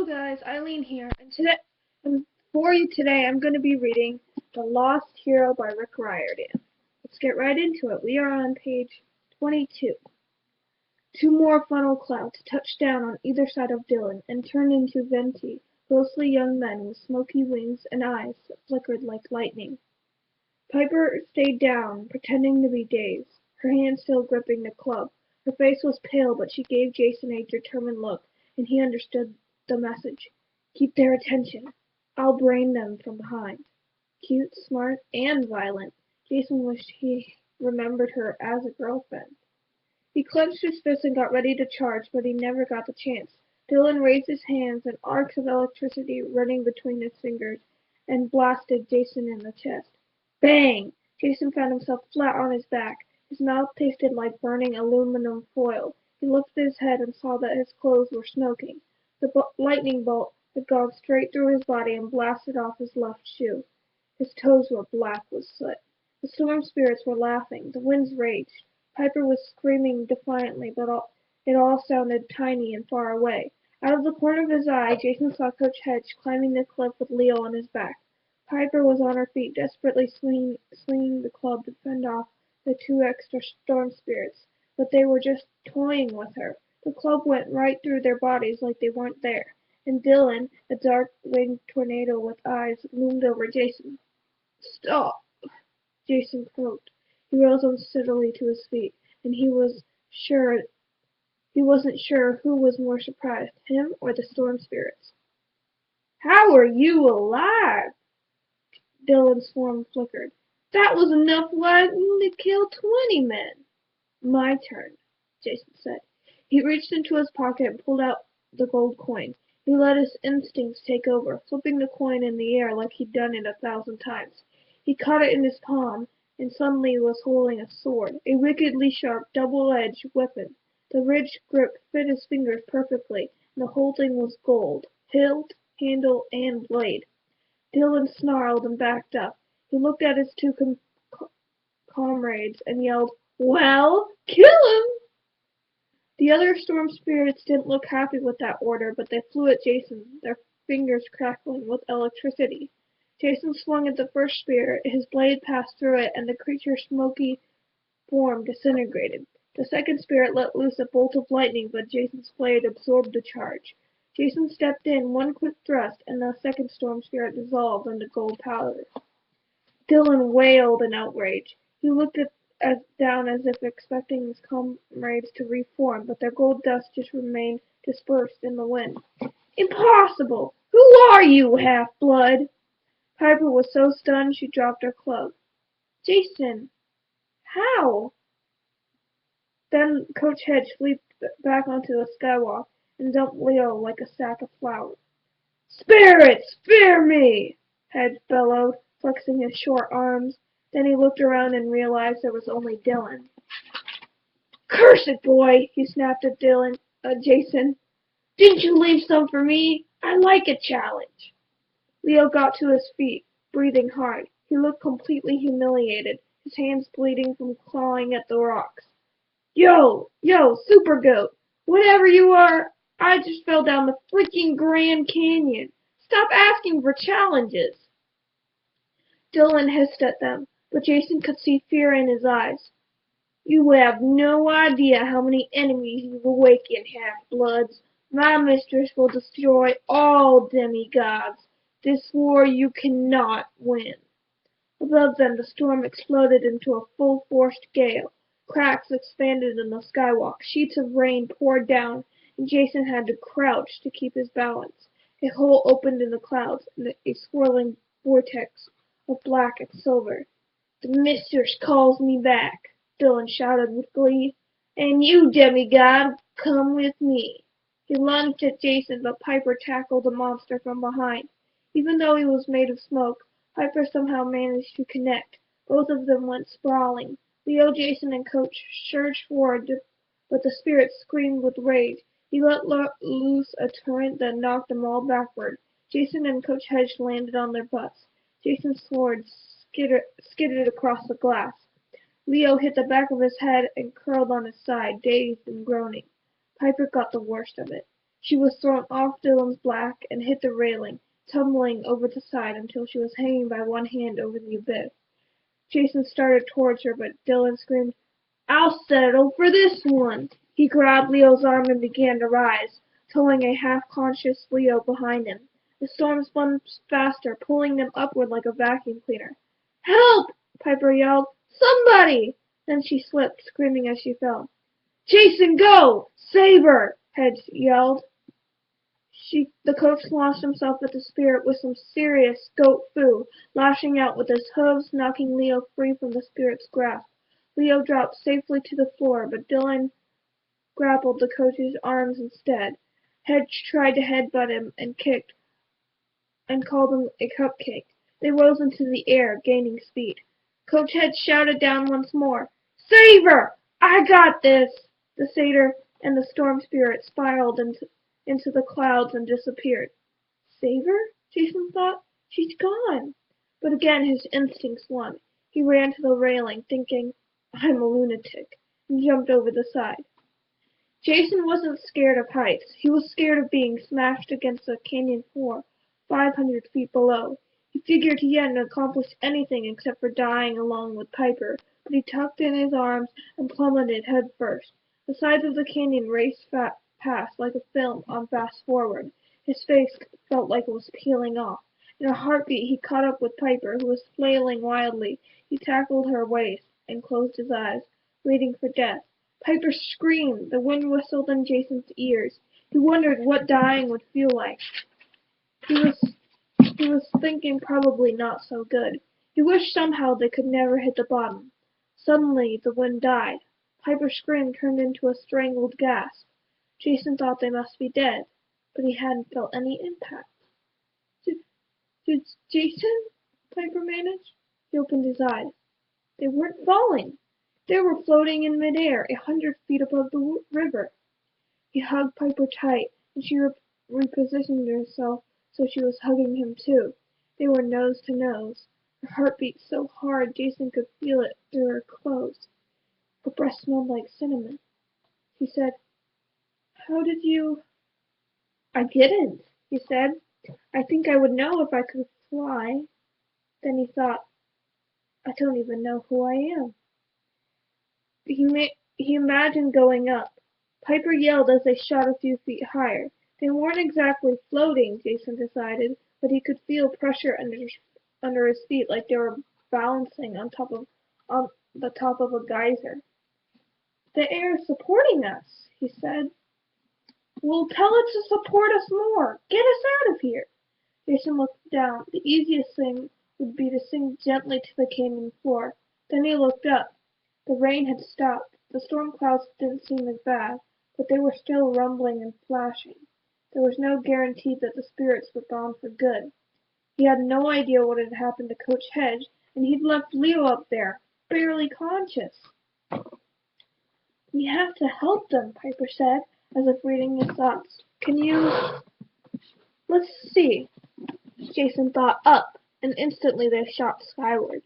guys, Eileen here, and for you today I'm going to be reading The Lost Hero by Rick Riordan. Let's get right into it. We are on page 22. Two more funnel clouds touched down on either side of Dylan and turned into Venti, ghostly young men with smoky wings and eyes that flickered like lightning. Piper stayed down, pretending to be dazed, her hand still gripping the club. Her face was pale, but she gave Jason a determined look, and he understood the message. Keep their attention. I'll brain them from behind. Cute, smart, and violent. Jason wished he remembered her as a girlfriend. He clenched his fist and got ready to charge, but he never got the chance. Dylan raised his hands, and arcs of electricity running between his fingers, and blasted Jason in the chest. Bang! Jason found himself flat on his back. His mouth tasted like burning aluminum foil. He lifted his head and saw that his clothes were smoking. The lightning bolt had gone straight through his body and blasted off his left shoe. His toes were black with soot. The storm spirits were laughing. The winds raged. Piper was screaming defiantly, but it all sounded tiny and far away. Out of the corner of his eye, Jason saw Coach Hedge climbing the cliff with Leo on his back. Piper was on her feet, desperately swinging the club to fend off the two extra storm spirits, but they were just toying with her. The club went right through their bodies like they weren't there, and Dylan, a dark-winged tornado with eyes, loomed over Jason. Stop! Jason croaked. He rose unsteadily to his feet, and he wasn't sure who was more surprised, him or the storm spirits. How are you alive? Dylan's form flickered. That was enough lightning to kill 20 men. My turn, Jason said. He reached into his pocket and pulled out the gold coin. He let his instincts take over, flipping the coin in the air like he'd done it 1,000 times. He caught it in his palm, and suddenly was holding a sword, a wickedly sharp, double-edged weapon. The ridged grip fit his fingers perfectly, and the whole thing was gold, hilt, handle, and blade. Dylan snarled and backed up. He looked at his two comrades and yelled, Well, kill him! The other storm spirits didn't look happy with that order, but they flew at Jason, their fingers crackling with electricity. Jason swung at the first spirit, his blade passed through it, and the creature's smoky form disintegrated. The second spirit let loose a bolt of lightning, but Jason's blade absorbed the charge. Jason stepped in one quick thrust, and the second storm spirit dissolved into gold powder. Dylan wailed in outrage. He looked down as if expecting his comrades to reform, but their gold dust just remained dispersed in the wind. Impossible! Who are you, half-blood? Piper was so stunned she dropped her club. Jason, how? Then Coach Hedge leaped back onto the skywalk and dumped Leo like a sack of flour. Spirits, fear me! Hedge bellowed, flexing his short arms. Then he looked around and realized there was only Dylan. Curse it, boy! He snapped at Jason. Didn't you leave some for me? I like a challenge. Leo got to his feet, breathing hard. He looked completely humiliated, his hands bleeding from clawing at the rocks. Yo, Super Goat, whatever you are, I just fell down the freaking Grand Canyon. Stop asking for challenges. Dylan hissed at them, but Jason could see fear in his eyes. You have no idea how many enemies you've awakened, half-bloods. My mistress will destroy all demigods. This war you cannot win. Above them, the storm exploded into a full-forced gale. Cracks expanded in the skywalk. Sheets of rain poured down, and Jason had to crouch to keep his balance. A hole opened in the clouds, and a swirling vortex of black and silver. The mistress calls me back, Dylan shouted with glee. And you, demigod, come with me. He lunged at Jason, but Piper tackled the monster from behind. Even though he was made of smoke, Piper somehow managed to connect. Both of them went sprawling. Leo, Jason, and Coach surged forward, but the spirit screamed with rage. He let loose a torrent that knocked them all backward. Jason and Coach Hedge landed on their butts. Jason's sword skidded across the glass. Leo hit the back of his head and curled on his side, dazed and groaning. Piper got the worst of it. She was thrown off Dylan's back and hit the railing, tumbling over the side until she was hanging by one hand over the abyss. Jason started towards her, but Dylan screamed, "I'll settle for this one!" He grabbed Leo's arm and began to rise, towing a half-conscious Leo behind him. The storm spun faster, pulling them upward like a vacuum cleaner. "Help!" Piper yelled. "Somebody!" Then she slipped, screaming as she fell. "Jason, go! Save her!" Hedge yelled. The coach launched himself at the spirit with some serious goat foo, lashing out with his hooves, knocking Leo free from the spirit's grasp. Leo dropped safely to the floor, but Dylan grappled the coach's arms instead. Hedge tried to headbutt him and kicked and called him a cupcake. They rose into the air, gaining speed. Coach Hedge shouted down once more, "Save her! I got this!" The satyr and the storm spirit spiraled into the clouds and disappeared. Save her? Jason thought. She's gone. But again his instincts won. He ran to the railing, thinking, "I'm a lunatic," and jumped over the side. Jason wasn't scared of heights. He was scared of being smashed against the canyon floor, 500 feet below. He figured he hadn't accomplished anything except for dying along with Piper, but he tucked in his arms and plummeted head first. The sides of the canyon raced past like a film on fast forward. His face felt like it was peeling off. In a heartbeat he caught up with Piper, who was flailing wildly. He tackled her waist and closed his eyes, waiting for death. Piper screamed. The wind whistled in Jason's ears. He wondered what dying would feel like. He was thinking probably not so good. He wished somehow they could never hit the bottom. Suddenly the wind died. Piper's scream turned into a strangled gasp. Jason thought they must be dead, but he hadn't felt any impact. Did Jason? Piper managed. He opened his eyes. They weren't falling. They were floating in midair, 100 feet above the river. He hugged Piper tight, and she repositioned herself so she was hugging him too. They were nose to nose. Her heart beat so hard Jason could feel it through her clothes. Her breath smelled like cinnamon. He said, "How did you—" "I didn't," he said. "I think I would know if I could fly." Then he thought, "I don't even know who I am." He imagined going up. Piper yelled as they shot a few feet higher. They weren't exactly floating, Jason decided, but he could feel pressure under his feet like they were balancing on the top of a geyser. "The air is supporting us," he said. "Well, tell it to support us more. Get us out of here." Jason looked down. The easiest thing would be to sink gently to the canyon floor. Then he looked up. The rain had stopped. The storm clouds didn't seem as bad, but they were still rumbling and flashing. There was no guarantee that the spirits were gone for good. He had no idea what had happened to Coach Hedge, and he'd left Leo up there, barely conscious. "We have to help them," Piper said, as if reading his thoughts. "Can you—" "Let's see." Jason thought up, and instantly they shot skyward.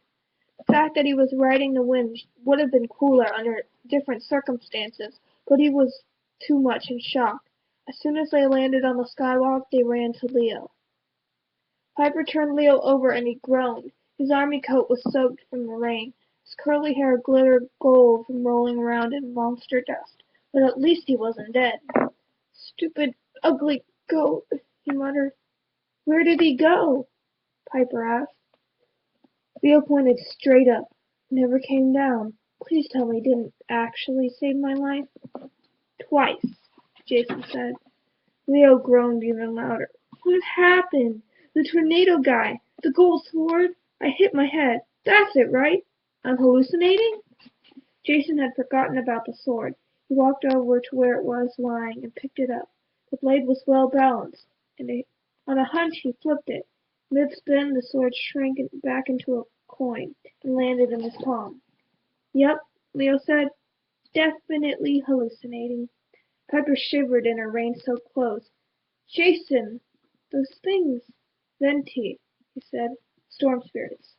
The fact that he was riding the wind would have been cooler under different circumstances, but he was too much in shock. As soon as they landed on the skywalk, they ran to Leo. Piper turned Leo over and he groaned. His army coat was soaked from the rain. His curly hair glittered gold from rolling around in monster dust. But at least he wasn't dead. "Stupid, ugly goat," he muttered. "Where did he go?" Piper asked. Leo pointed straight up. "Never came down. Please tell me he didn't actually save my life." "Twice," Jason said. Leo groaned even louder. "What happened? The tornado guy. The gold sword. I hit my head. That's it, right? I'm hallucinating?" Jason had forgotten about the sword. He walked over to where it was lying and picked it up. The blade was well balanced, and on a hunch he flipped it. Mid-spin, the sword shrank back into a coin and landed in his palm. "Yep," Leo said. "Definitely hallucinating." Piper shivered in her rain-soaked clothes. "Jason, those things." "Venti," he said. "Storm spirits."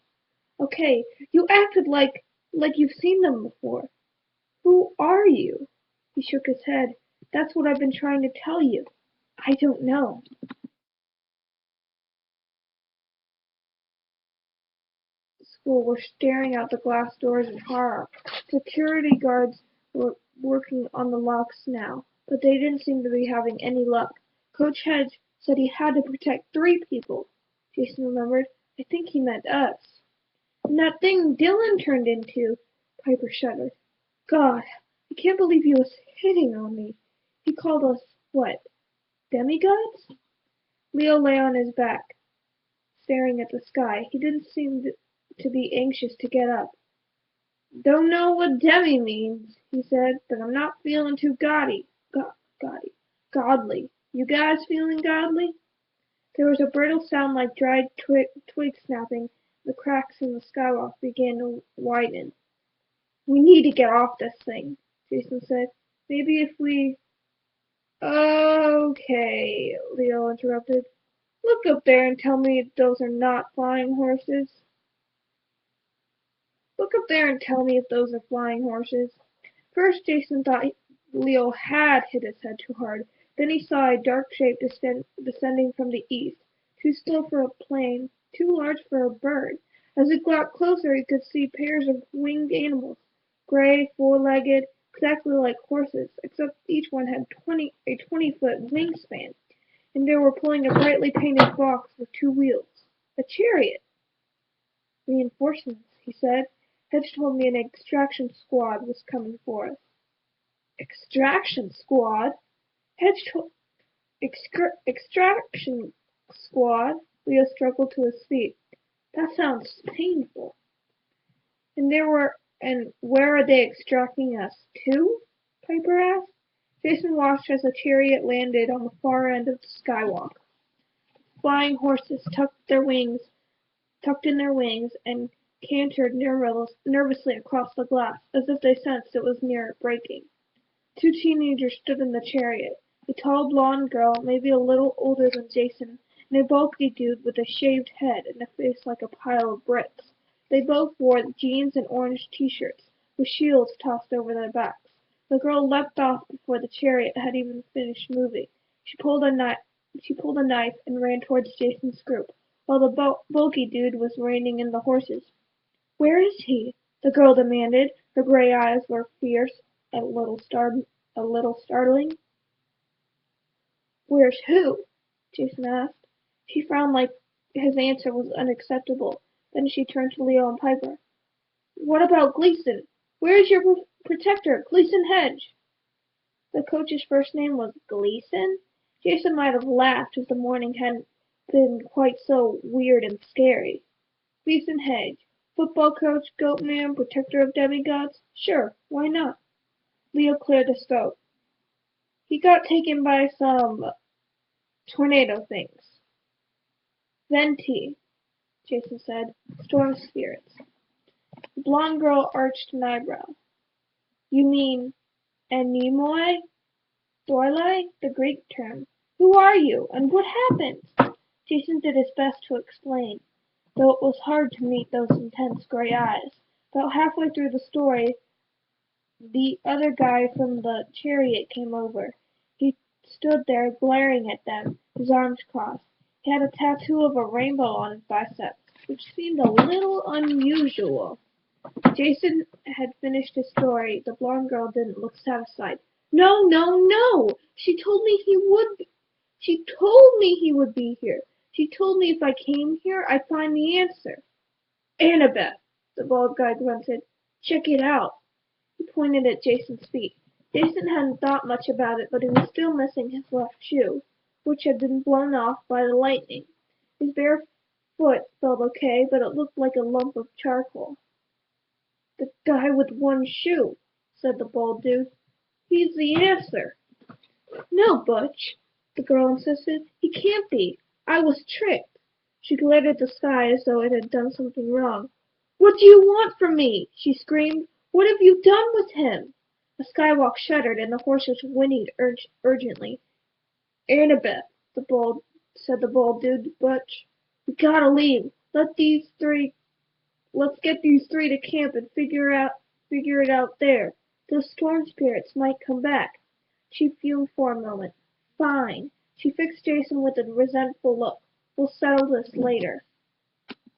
"Okay, you acted like you've seen them before. Who are you?" He shook his head. "That's what I've been trying to tell you. I don't know. School were staring out the glass doors in horror. Security guards were working on the locks now, but they didn't seem to be having any luck. Coach Hedge said he had to protect 3 people. Jason remembered. I think he meant us. And that thing Dylan turned into, Piper shuddered. God, I can't believe he was hitting on me. He called us, what, demigods? Leo lay on his back, staring at the sky. He didn't seem to be anxious to get up. Don't know what demi means, he said, but I'm not feeling too godly. You guys feeling godly? There was a brittle sound like dried twig snapping. The cracks in the skywalk began to widen. We need to get off this thing, Jason said. Maybe if we... Okay, Leo interrupted. Look up there and tell me those are not flying horses. Look up there and tell me if those are flying horses. First, Jason thought Leo had hit his head too hard. Then he saw a dark shape descending from the east, too still for a plane, too large for a bird. As it got closer, he could see pairs of winged animals, gray, four-legged, exactly like horses, except each one had a 20-foot wingspan, and they were pulling a brightly painted box with 2 wheels. A chariot. Reinforcements, he said. Hedge told me an extraction squad was coming for us. Extraction squad? Hedge told... Extraction squad? Leo struggled to his feet. That sounds painful. And where are they extracting us to? Piper asked. Jason watched as the chariot landed on the far end of the skywalk. Flying horses tucked in their wings and cantered nervously across the glass, as if they sensed it was near breaking. 2 teenagers stood in the chariot, a tall blonde girl, maybe a little older than Jason, and a bulky dude with a shaved head and a face like a pile of bricks. They both wore jeans and orange t-shirts, with shields tossed over their backs. The girl leapt off before the chariot had even finished moving. She pulled a knife and ran towards Jason's group, while the bulky dude was reining in the horses. Where is he? The girl demanded. Her gray eyes were fierce, a little startling. Where's who? Jason asked. She frowned like his answer was unacceptable. Then she turned to Leo and Piper. What about Gleason? Where is your protector, Gleason Hedge? The coach's first name was Gleason? Jason might have laughed if the morning hadn't been quite so weird and scary. Gleason Hedge. Football coach, goat man, protector of demigods? Sure, why not? Leo cleared his throat. He got taken by some tornado things. Venti, Jason said. Storm spirits. The blonde girl arched an eyebrow. You mean anemoi? Dorlai? The Greek term. Who are you, and what happened? Jason did his best to explain, though it was hard to meet those intense gray eyes. About halfway through the story, the other guy from the chariot came over. He stood there glaring at them, his arms crossed. He had a tattoo of a rainbow on his bicep, which seemed a little unusual. Jason had finished his story. The blonde girl didn't look satisfied. No, no, no! She told me he would be here. She told me if I came here, I'd find the answer. Annabeth, the bald guy grunted. Check it out. He pointed at Jason's feet. Jason hadn't thought much about it, but he was still missing his left shoe, which had been blown off by the lightning. His bare foot felt okay, but it looked like a lump of charcoal. The guy with one shoe, said the bald dude. He's the answer. No, Butch, the girl insisted. He can't be. I was tricked. She glared at the sky as though it had done something wrong. What do you want from me? She screamed. What have you done with him? The skywalk shuddered and the horses whinnied urgently. Annabeth, said the bald dude to Butch. We gotta leave. Let's get these 3 to camp and figure it out there. Those storm spirits might come back. She fumed for a moment. Fine. She fixed Jason with a resentful look. We'll settle this later.